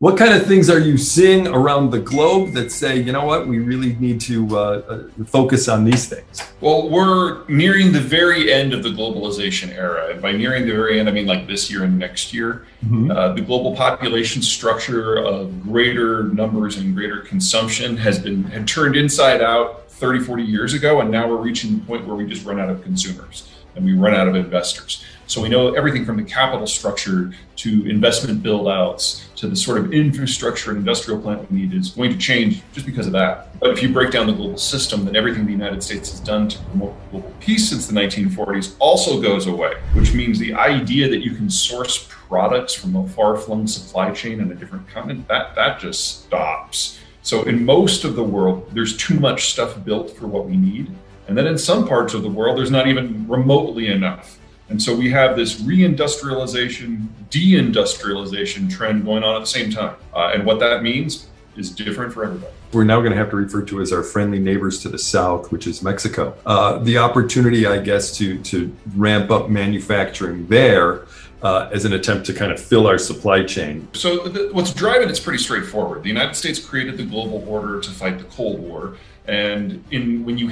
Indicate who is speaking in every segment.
Speaker 1: What kind of things are you seeing around the globe that say, you know what, we really need to focus on these things?
Speaker 2: Well, we're nearing the very end of the globalization era. And by nearing the very end, I mean like this year and next year. The global population structure of greater numbers and greater consumption had turned inside out 30, 40 years ago. And now we're reaching the point where we just run out of consumers and we run out of investors. So we know everything from the capital structure to investment build outs to the sort of infrastructure and industrial plant we need is going to change just because of that. But if you break down the global system, then everything the United States has done to promote global peace since the 1940s also goes away, which means the idea that you can source products from a far-flung supply chain in a different continent, that just stops. So in most of the world, there's too much stuff built for what we need. And then in some parts of the world, there's not even remotely enough. And so we have this reindustrialization, deindustrialization trend going on at the same time. And what that means is different for everybody.
Speaker 1: We're now going to have to refer to as our friendly neighbors to the south, which is Mexico. The opportunity, I guess, to ramp up manufacturing there as an attempt to kind of fill our supply chain.
Speaker 2: So what's driving it's pretty straightforward. The United States created the global order to fight the Cold War. And when you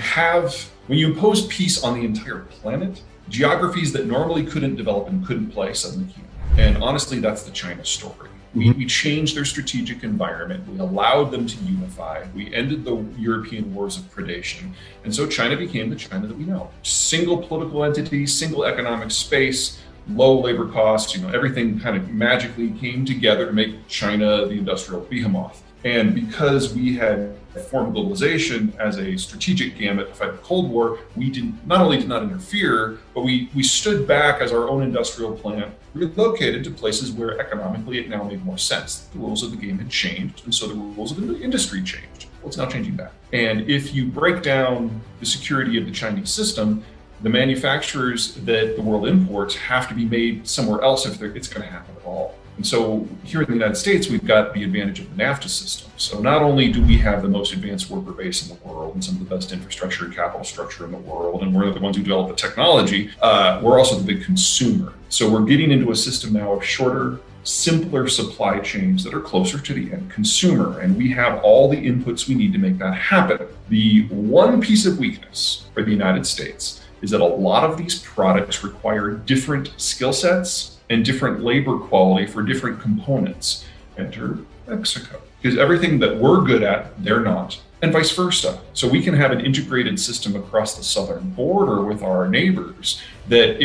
Speaker 2: impose peace on the entire planet, geographies that normally couldn't develop and couldn't play suddenly can. And honestly, that's the China story. We changed their strategic environment. We allowed them to unify. We ended the European wars of predation. And so China became the China that we know. Single political entity, single economic space, low labor costs, everything kind of magically came together to make China the industrial behemoth. And because we had formed globalization as a strategic gambit to fight the Cold War, we not only did not interfere, but we stood back as our own industrial plant, relocated to places where economically it now made more sense. The rules of the game had changed, and so the rules of the industry changed. Well, it's now changing back. And if you break down the security of the Chinese system, the manufacturers that the world imports have to be made somewhere else if it's going to happen at all. And so here in the United States, we've got the advantage of the NAFTA system. So not only do we have the most advanced worker base in the world and some of the best infrastructure and capital structure in the world, and we're the ones who develop the technology, we're also the big consumer. So we're getting into a system now of shorter, simpler supply chains that are closer to the end consumer. And we have all the inputs we need to make that happen. The one piece of weakness for the United States is that a lot of these products require different skill sets and different labor quality for different components. Enter Mexico. Because everything that we're good at, they're not, and vice versa. So we can have an integrated system across the southern border with our neighbors that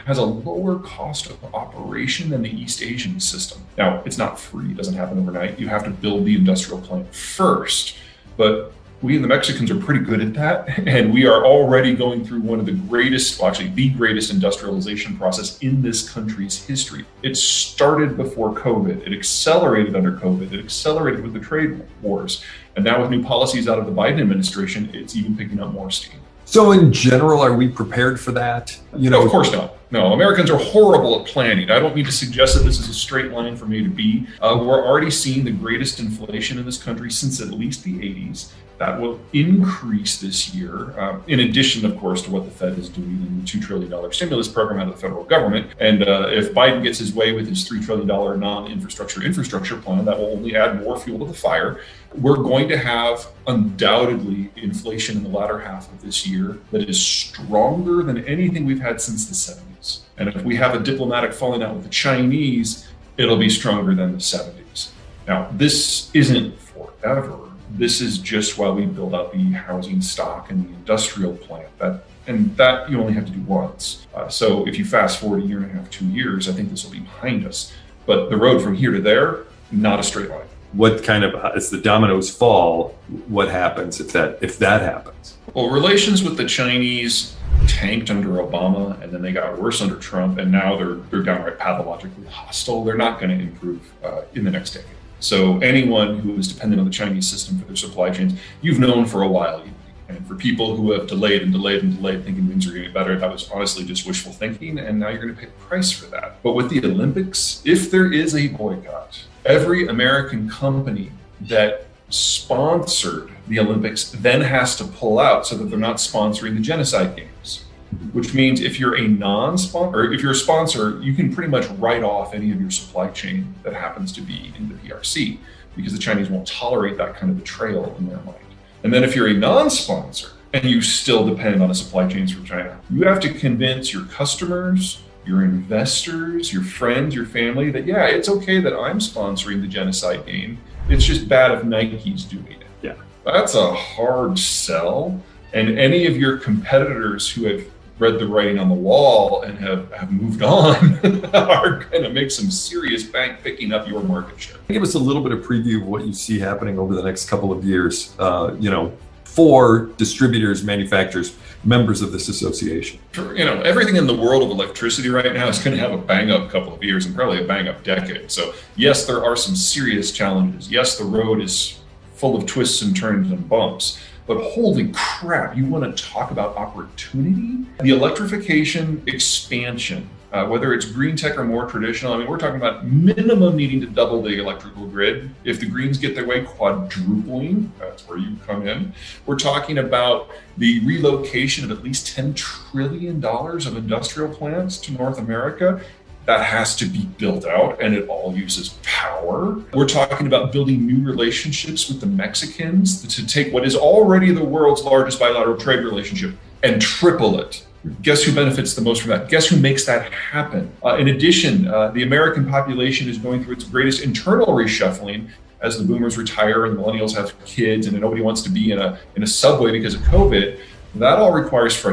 Speaker 2: has a lower cost of operation than the East Asian system. Now, it's not free, it doesn't happen overnight. You have to build the industrial plant first, but we and the Mexicans are pretty good at that. And we are already going through one of the greatest, well, actually the greatest industrialization process in this country's history. It started before COVID. It accelerated under COVID. It accelerated with the trade wars. And now with new policies out of the Biden administration, it's even picking up more steam.
Speaker 1: So in general, are we prepared for that?
Speaker 2: No, of course not. No, Americans are horrible at planning. I don't mean to suggest that this is a straight line from A to B. We're already seeing the greatest inflation in this country since at least the 80s. That will increase this year, in addition, of course, to what the Fed is doing in the $2 trillion stimulus program out of the federal government. And if Biden gets his way with his $3 trillion infrastructure plan, that will only add more fuel to the fire. We're going to have undoubtedly inflation in the latter half of this year that is stronger than anything we've had since the 70s. And if we have a diplomatic falling out with the Chinese, it'll be stronger than the 70s. Now, this isn't forever. This is just while we build out the housing stock and the industrial plant. That you only have to do once. So if you fast forward a year and a half, 2 years, I think this will be behind us. But the road from here to there, not a straight line.
Speaker 1: What kind of, as the dominoes fall, what happens if that happens?
Speaker 2: Well, relations with the Chinese tanked under Obama, and then they got worse under Trump, and now they're downright pathologically hostile. They're not going to improve in the next decade. So anyone who is dependent on the Chinese system for their supply chains, you've known for a while. And for people who have delayed thinking things are getting better, that was honestly just wishful thinking, and now you're going to pay the price for that. But with the Olympics, if there is a boycott, every American company that sponsored the Olympics then has to pull out so that they're not sponsoring the genocide games. which means if you're a non-sponsor, or if you're a sponsor, you can pretty much write off any of your supply chain that happens to be in the PRC, because the Chinese won't tolerate that kind of betrayal in their mind. And then if you're a non-sponsor and you still depend on a supply chains from China, you have to convince your customers, your investors, your friends, your family that, yeah, it's okay that I'm sponsoring the genocide game. It's just bad if Nike's doing it.
Speaker 1: Yeah.
Speaker 2: That's a hard sell. And any of your competitors who have read the writing on the wall and have moved on are going to make some serious bank picking up your market share.
Speaker 1: Give us a little bit of preview of what you see happening over the next couple of years, for distributors, manufacturers, members of this association.
Speaker 2: Everything in the world of electricity right now is going to have a bang up couple of years and probably a bang up decade. So yes, there are some serious challenges. Yes, the road is full of twists and turns and bumps. But holy crap, you want to talk about opportunity? The electrification expansion, whether it's green tech or more traditional, I mean, we're talking about minimum needing to double the electrical grid. If the Greens get their way, quadrupling, that's where you come in. We're talking about the relocation of at least $10 trillion of industrial plants to North America. That has to be built out, and it all uses power. We're talking about building new relationships with the Mexicans to take what is already the world's largest bilateral trade relationship and triple it. Guess who benefits the most from that? Guess who makes that happen? In addition, the American population is going through its greatest internal reshuffling as the boomers retire and the millennials have kids and nobody wants to be in a subway because of COVID. That all requires fresh